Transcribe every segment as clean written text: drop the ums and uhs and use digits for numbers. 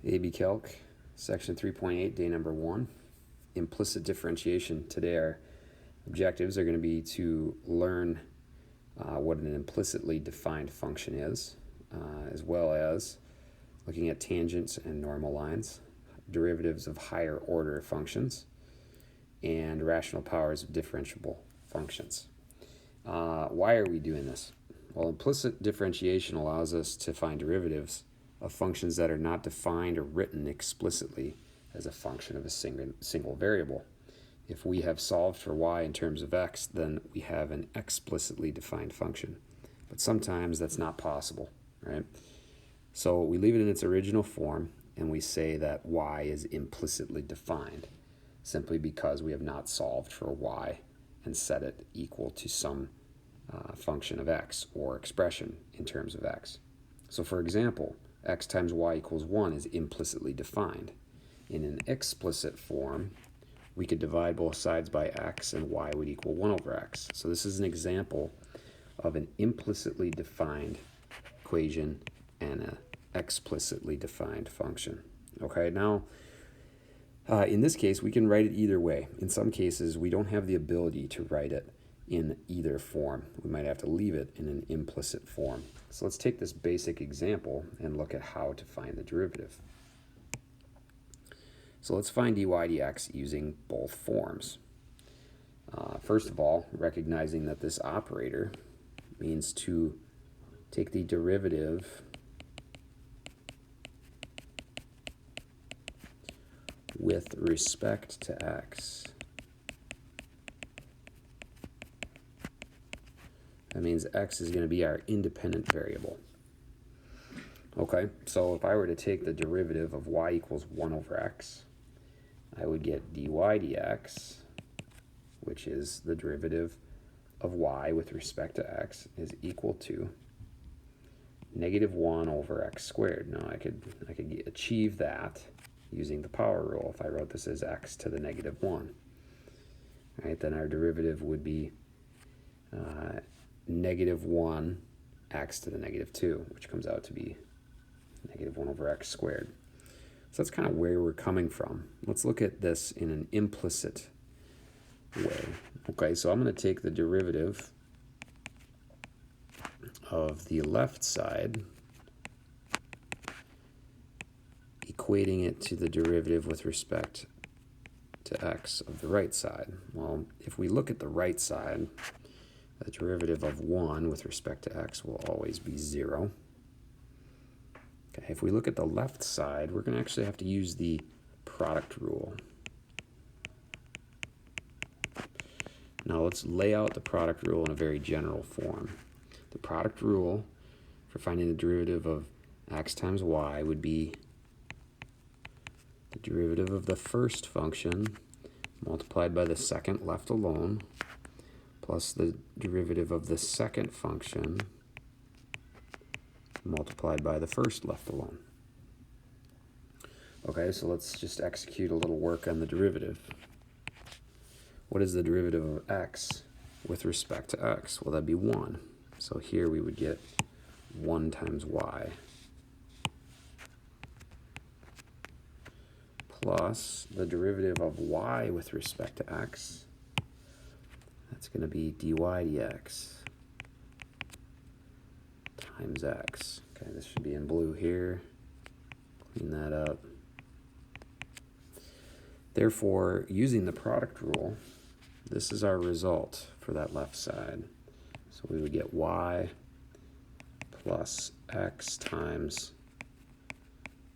AB Calc, section 3.8, day number 1, implicit differentiation. Today our objectives are going to be to learn what an implicitly defined function is, as well as looking at tangents and normal lines, derivatives of higher order functions, and rational powers of differentiable functions. Why are we doing this? Well, implicit differentiation allows us to find derivatives of functions that are not defined or written explicitly as a function of a single variable. If we have solved for y in terms of x, then we have an explicitly defined function. But sometimes that's not possible, right? So we leave it in its original form and we say that y is implicitly defined simply because we have not solved for y and set it equal to some function of x or expression in terms of x. So for example, x times y equals 1 is implicitly defined. In an explicit form, we could divide both sides by x and y would equal 1 over x. So this is an example of an implicitly defined equation and an explicitly defined function. Okay, now in this case, we can write it either way. In some cases, we don't have the ability to write it in either form. We might have to leave it in an implicit form. So let's take this basic example and look at how to find the derivative. So let's find dy dx using both forms. First of all, recognizing that this operator means to take the derivative with respect to x. That means x is going to be our independent variable. Okay, so if I were to take the derivative of y equals 1 over x, I would get dy dx, which is the derivative of y with respect to x, is equal to negative 1 over x squared. Now I could achieve that using the power rule if I wrote this as x to the negative 1. Right, then our derivative would be negative 1 x to the negative 2, which comes out to be negative 1 over x squared. So that's kind of where we're coming from. Let's look at this in an implicit way. Okay, so I'm going to take the derivative of the left side, equating it to the derivative with respect to x of the right side. Well, if we look at the right side, the derivative of 1 with respect to x will always be 0. Okay, if we look at the left side, we're going to actually have to use the product rule. Now let's lay out the product rule in a very general form. The product rule for finding the derivative of x times y would be the derivative of the first function multiplied by the second left alone plus the derivative of the second function multiplied by the first left alone. Okay, so let's just execute a little work on the derivative. What is the derivative of x with respect to x? Well, that'd be 1. So here we would get 1 times y plus the derivative of y with respect to x. That's going to be dy dx times x. Okay, this should be in blue here. Clean that up. Therefore, using the product rule, this is our result for that left side. So we would get y plus x times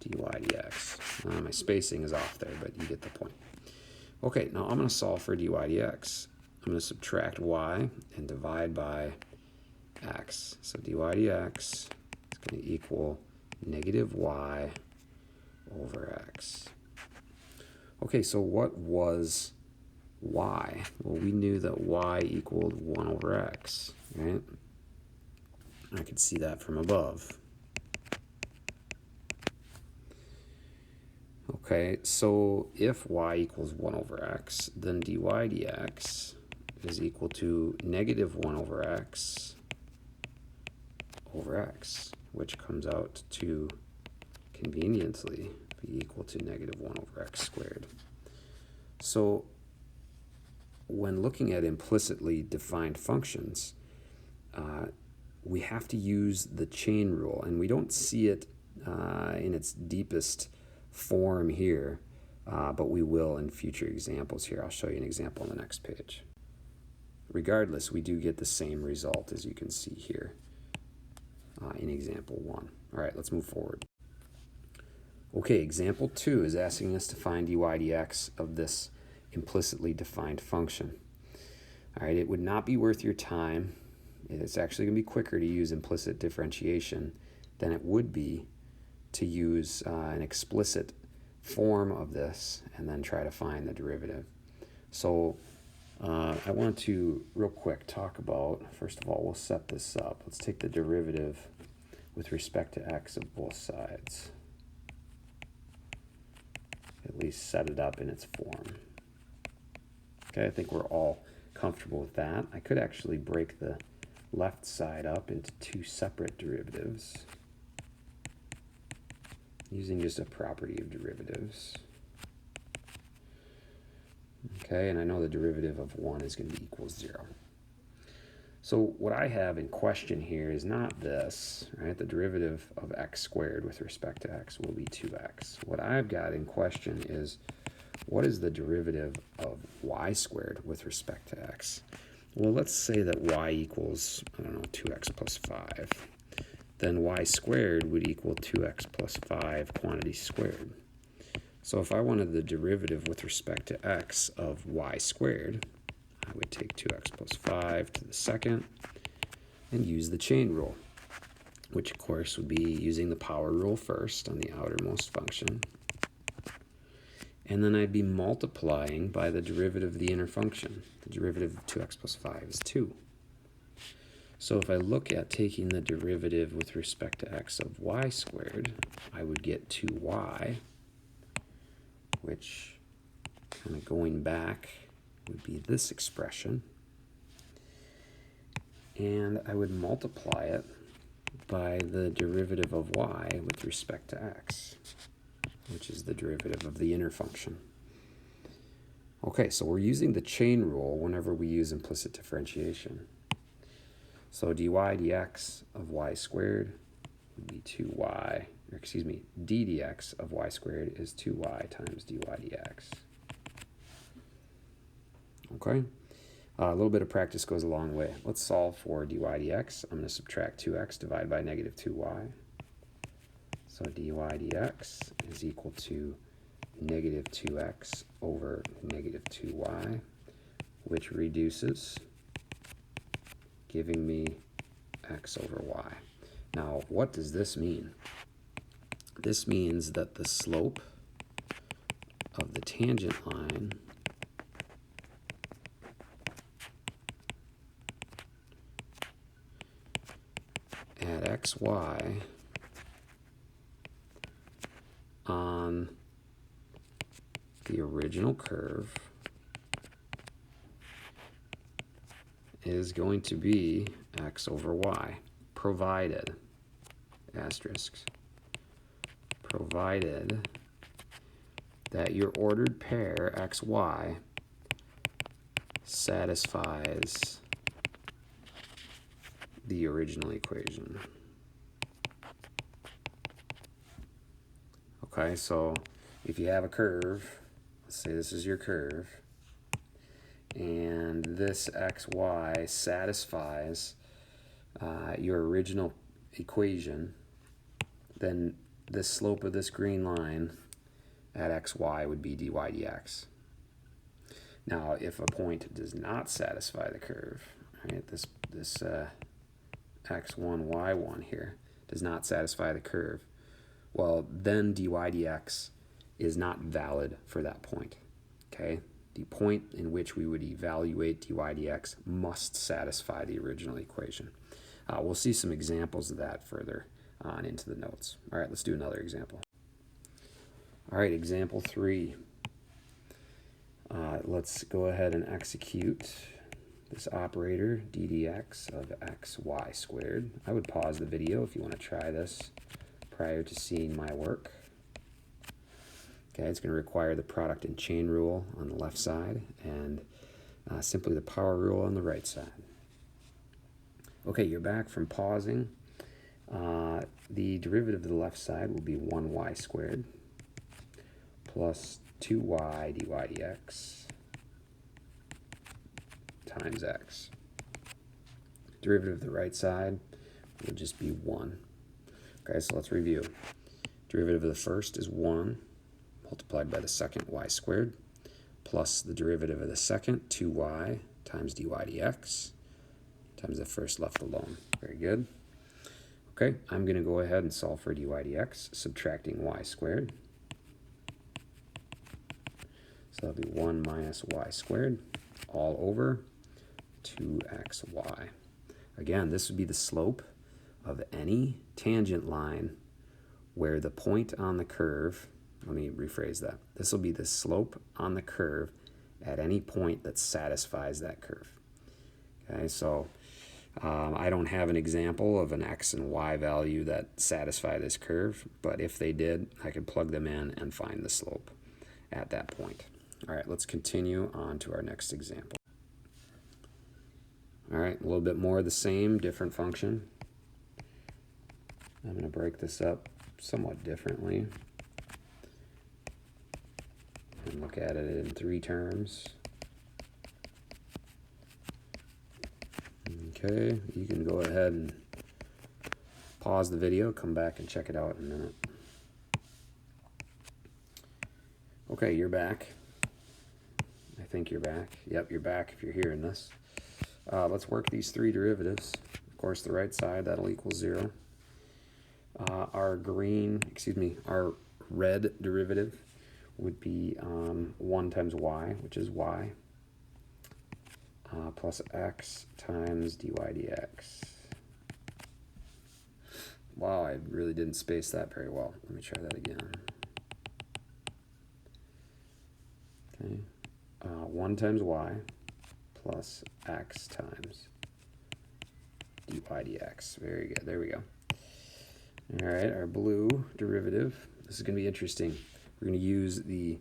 dy dx. My spacing is off there, but you get the point. Okay, now I'm going to solve for dy dx. I'm going to subtract y and divide by x. So dy dx is going to equal negative y over x. Okay, so what was y? Well, we knew that y equaled 1 over x, right? I could see that from above. Okay, so if y equals 1 over x, then dy dx is equal to negative 1 over x, which comes out to conveniently, be equal to negative 1 over x squared. So when looking at implicitly defined functions, we have to use the chain rule, and we don't see it in its deepest form here, but we will in future examples here. I'll show you an example on the next page. Regardless, we do get the same result as you can see here in example 1. All right, let's move forward. Okay, example 2 is asking us to find dy dx of this implicitly defined function. All right, it would not be worth your time. It's actually going to be quicker to use implicit differentiation than it would be to use an explicit form of this and then try to find the derivative. So I want to real quick talk about, first of all, we'll set this up. Let's take the derivative with respect to x of both sides. At least set it up in its form. Okay, I think we're all comfortable with that. I could actually break the left side up into two separate derivatives using just a property of derivatives. Okay, and I know the derivative of 1 is going to be equal 0. So what I have in question here is not this, right? The derivative of x squared with respect to x will be 2x. What I've got in question is, what is the derivative of y squared with respect to x? Well, let's say that y equals, 2x plus 5. Then y squared would equal 2x plus 5 quantity squared. So if I wanted the derivative with respect to x of y squared, I would take 2x plus 5 to the second and use the chain rule, which of course would be using the power rule first on the outermost function. And then I'd be multiplying by the derivative of the inner function. The derivative of 2x plus 5 is 2. So if I look at taking the derivative with respect to x of y squared, I would get 2y, which, kind of going back, would be this expression. And I would multiply it by the derivative of y with respect to x, which is the derivative of the inner function. Okay, so we're using the chain rule whenever we use implicit differentiation. So dy dx of y squared would be 2y, or excuse me, d dx of y squared is 2y times dy dx. Okay, a little bit of practice goes a long way. Let's solve for dy dx. I'm going to subtract 2x divided by negative 2y. So dy dx is equal to negative 2x over negative 2y, which reduces, giving me x over y. Now, what does this mean? This means that the slope of the tangent line at xy on the original curve is going to be x over y, provided, asterisks, provided that your ordered pair xy satisfies the original equation. Okay, so if you have a curve, let's say this is your curve, and this xy satisfies your original equation, then the slope of this green line at xy would be dy dx. Now, if a point does not satisfy the curve, right, this x1, y1 here does not satisfy the curve, well, then dy dx is not valid for that point. Okay? The point in which we would evaluate dy dx must satisfy the original equation. We'll see some examples of that further on into the notes. All right, let's do another example. All right, example 3. Let's go ahead and execute this operator, d dx of xy squared. I would pause the video if you want to try this prior to seeing my work. Okay, it's going to require the product and chain rule on the left side and simply the power rule on the right side. Okay, you're back from pausing. The derivative of the left side will be 1y squared plus 2y dy dx times x. Derivative of the right side will just be 1. Okay, so let's review. Derivative of the first is 1 multiplied by the second, y squared, plus the derivative of the second, 2y times dy dx, times the first left alone. Very good. Okay, I'm going to go ahead and solve for dy dx, subtracting y squared. So that'll be 1 minus y squared all over 2xy. Again, this would be the slope of any tangent line where the point on the curve, let me rephrase that. This will be the slope on the curve at any point that satisfies that curve. Okay, so I don't have an example of an x and y value that satisfy this curve, but if they did, I could plug them in and find the slope at that point. All right, let's continue on to our next example. All right, a little bit more of the same, different function. I'm going to break this up somewhat differently and look at it in 3 terms. Okay, you can go ahead and pause the video, come back and check it out in a minute. Okay, you're back. I think you're back. Yep, you're back if you're hearing this. Let's work these 3 derivatives. Of course, the right side, that'll equal 0. Our red derivative would be 1 times y, which is y, plus x times dy dx. Wow, I really didn't space that very well. Let me try that again. Okay, 1 times y plus x times dy dx. Very good, there we go. All right, our blue derivative, this is going to be interesting. We're going to use the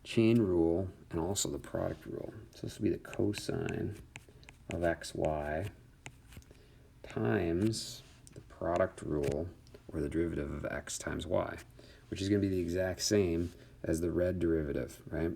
chain rule and also the product rule. So this will be the cosine of xy times the product rule, or the derivative of x times y, which is going to be the exact same as the red derivative, right?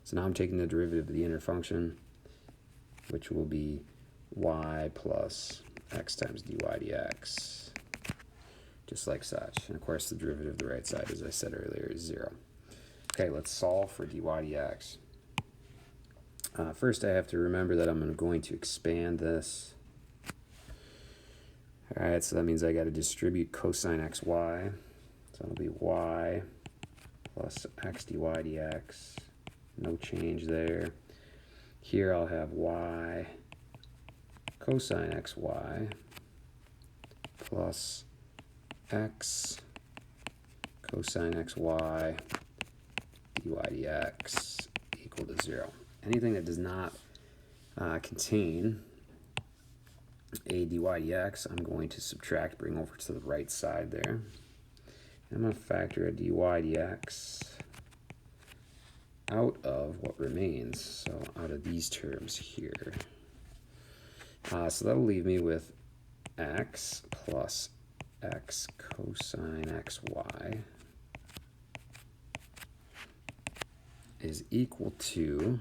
So now I'm taking the derivative of the inner function, which will be y plus x times dy dx, just like such. And of course, the derivative of the right side, as I said earlier, is 0. Okay, let's solve for dy dx. First, I have to remember that I'm going to expand this. All right, so that means I got to distribute cosine xy. So it'll be y plus x dy dx. No change there. Here I'll have y cosine xy plus x cosine xy dy dx equal to 0. Anything that does not contain a dy dx, I'm going to subtract, bring over to the right side there. And I'm going to factor a dy dx out of what remains, so out of these terms here. So that'll leave me with x plus x cosine xy is equal to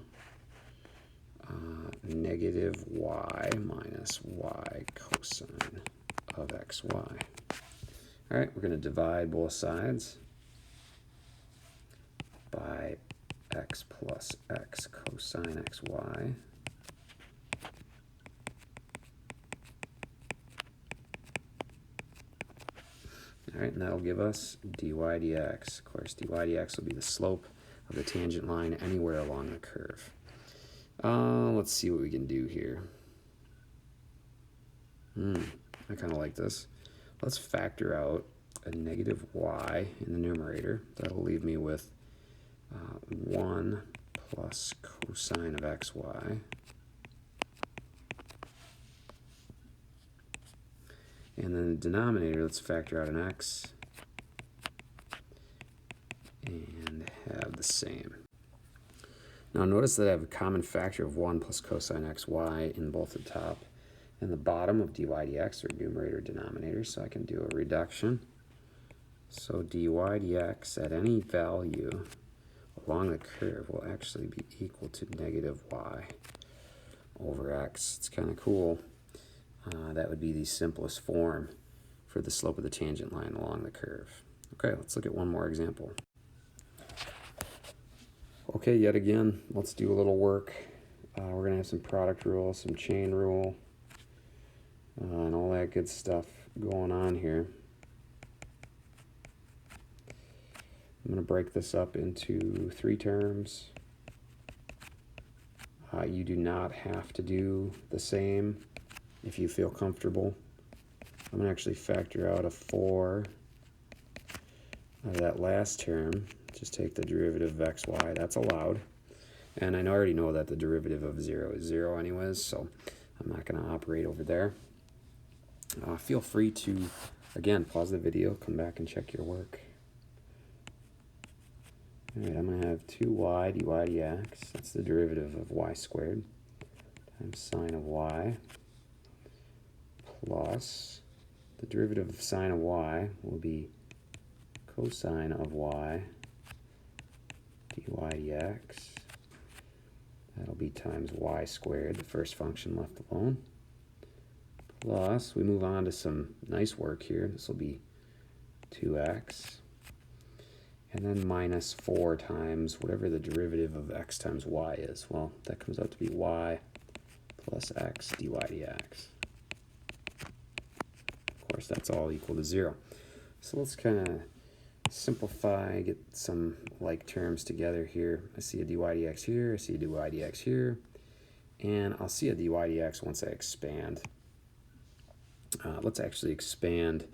negative y minus y cosine of xy. All right, we're going to divide both sides by x plus x cosine xy. All right, and that'll give us dy dx. Of course, dy dx will be the slope of the tangent line anywhere along the curve. Let's see what we can do here. I kind of like this. Let's factor out a negative y in the numerator. That'll leave me with 1 plus cosine of xy. And then the denominator, let's factor out an x and have the same. Now notice that I have a common factor of 1 plus cosine xy in both the top and the bottom of dy dx, or numerator denominator, so I can do a reduction. So dy dx at any value along the curve will actually be equal to negative y over x. It's kind of cool. That would be the simplest form for the slope of the tangent line along the curve. Okay, let's look at one more example. Okay, yet again, let's do a little work. We're going to have some product rule, some chain rule, and all that good stuff going on here. I'm going to break this up into 3 terms. You do not have to do the same if you feel comfortable. I'm going to actually factor out a 4 out of that last term. Just take the derivative of xy. That's allowed. And I already know that the derivative of 0 is 0 anyways, so I'm not going to operate over there. Feel free to, again, pause the video, come back and check your work. Alright, I'm going to have 2y dy dx. That's the derivative of y squared times sine of y plus the derivative of sine of y will be cosine of y dy dx. That'll be times y squared, the first function left alone. Plus, we move on to some nice work here. This will be 2x. And then minus 4 times whatever the derivative of x times y is. Well, that comes out to be y plus x dy dx. Of course, that's all equal to 0. So let's kind of simplify, get some like terms together here. I see a dy dx here, I see a dy dx here, and I'll see a dy dx once I expand. Let's actually expand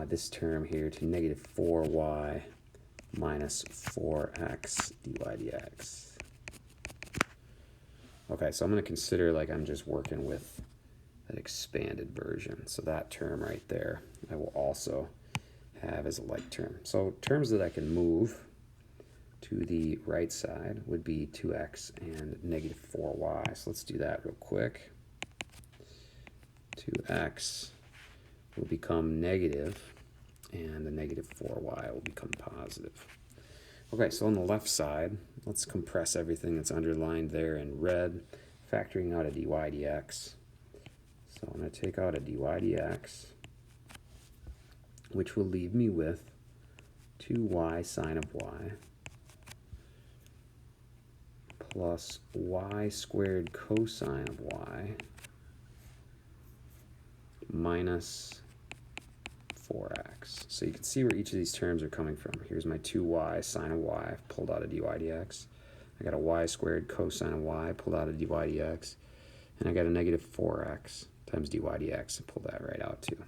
this term here to negative 4y minus 4x dy dx. Okay, so I'm going to consider like I'm just working with an expanded version. So that term right there, I will also have as a like term. So terms that I can move to the right side would be 2x and negative 4y. So let's do that real quick. 2x will become negative, and the negative 4y will become positive. Okay, so on the left side, let's compress everything that's underlined there in red, factoring out a dy dx. So I'm going to take out a dy dx, which will leave me with 2y sine of y plus y squared cosine of y minus 4x. So you can see where each of these terms are coming from. Here's my 2y sine of y. I've pulled out a dy dx. I got a y squared cosine of y, pulled out a dy dx. And I got a negative 4x times dy dx, and pull that right out too.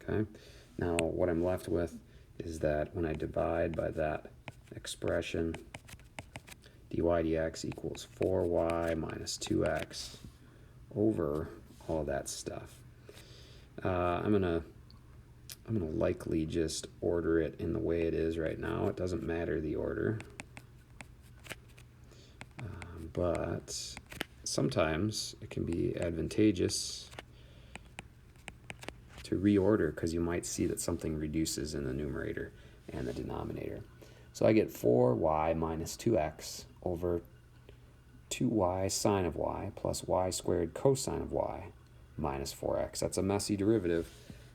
Okay? Now what I'm left with is that when I divide by that expression, dy dx equals 4y minus 2x over all that stuff. I'm gonna likely just order it in the way it is right now. It doesn't matter the order, but sometimes it can be advantageous to reorder because you might see that something reduces in the numerator and the denominator. So I get 4y minus 2x over 2y sine of y plus y squared cosine of y minus 4x. That's a messy derivative,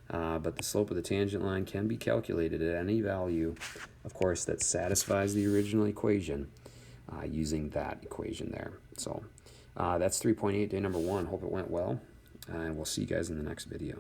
but the slope of the tangent line can be calculated at any value, of course, that satisfies the original equation using that equation there. So that's 3.8 day number 1. Hope it went well, and we'll see you guys in the next video.